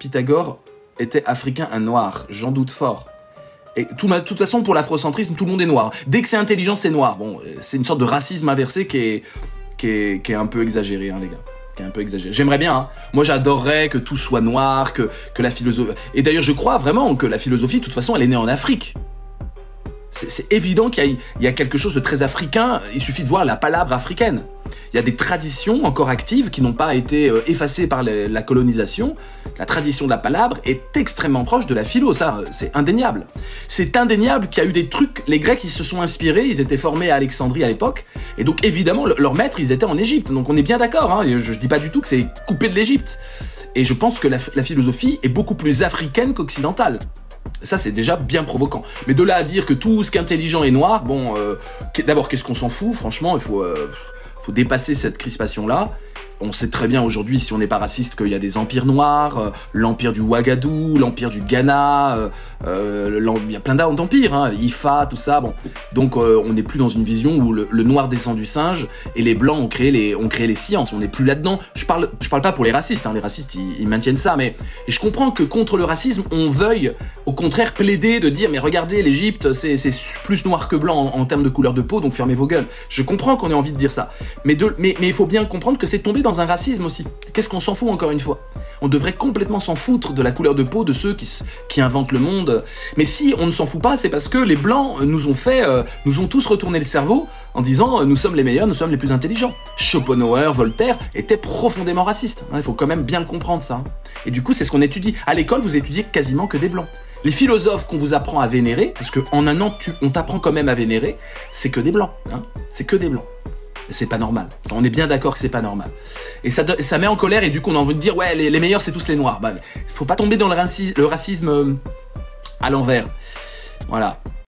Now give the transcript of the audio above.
Pythagore était africain, un noir, j'en doute fort. Et de toute façon, pour l'afrocentrisme, tout le monde est noir. Dès que c'est intelligent, c'est noir. Bon, c'est une sorte de racisme inversé qui est un peu exagéré, hein, les gars. Qui est un peu exagéré. J'aimerais bien, hein. Moi j'adorerais que tout soit noir, que la philosophie... Et d'ailleurs, je crois vraiment que la philosophie, de toute façon, elle est née en Afrique. C'est évident qu'il y a quelque chose de très africain, il suffit de voir la palabre africaine. Il y a des traditions encore actives qui n'ont pas été effacées par la colonisation. La tradition de la palabre est extrêmement proche de la philo, ça, c'est indéniable. C'est indéniable qu'il y a eu des trucs, les Grecs, ils se sont inspirés, ils étaient formés à Alexandrie à l'époque, et donc évidemment, leurs maîtres, ils étaient en Égypte, donc on est bien d'accord, hein, je dis pas du tout que c'est coupé de l'Égypte. Et je pense que la philosophie est beaucoup plus africaine qu'occidentale. Ça, c'est déjà bien provoquant. Mais de là à dire que tout ce qui est intelligent est noir, bon, d'abord, qu'est-ce qu'on s'en fout? Franchement, il faut dépasser cette crispation-là. On sait très bien aujourd'hui, si on n'est pas raciste, qu'il y a des empires noirs, l'empire du Ouagadou, l'empire du Ghana, il y a plein d'empires, hein, Ifa, tout ça. Bon. Donc on n'est plus dans une vision où le noir descend du singe et les blancs ont créé les sciences. On n'est plus là-dedans. Je parle pas pour les racistes, hein, les racistes ils maintiennent ça, mais et je comprends que contre le racisme, on veuille au contraire plaider de dire mais regardez, l'Égypte c'est plus noir que blanc en termes de couleur de peau, donc fermez vos gueules. Je comprends qu'on ait envie de dire ça, mais il faut bien comprendre que c'est tombé dans un racisme aussi. Qu'est-ce qu'on s'en fout encore une fois? On devrait complètement s'en foutre de la couleur de peau de ceux qui inventent le monde. Mais si on ne s'en fout pas, c'est parce que les blancs nous ont tous retourné le cerveau en disant nous sommes les meilleurs, nous sommes les plus intelligents. Schopenhauer, Voltaire étaient profondément racistes. Il faut quand même bien le comprendre ça. Et du coup, c'est ce qu'on étudie. À l'école, vous étudiez quasiment que des blancs. Les philosophes qu'on vous apprend à vénérer, parce qu'en un an, on t'apprend quand même à vénérer, c'est que des blancs. Hein, c'est que des blancs. C'est pas normal. On est bien d'accord que c'est pas normal. Et ça met en colère et du coup on a envie de dire ouais les meilleurs c'est tous les noirs. Bah, faut pas tomber dans le racisme à l'envers. Voilà.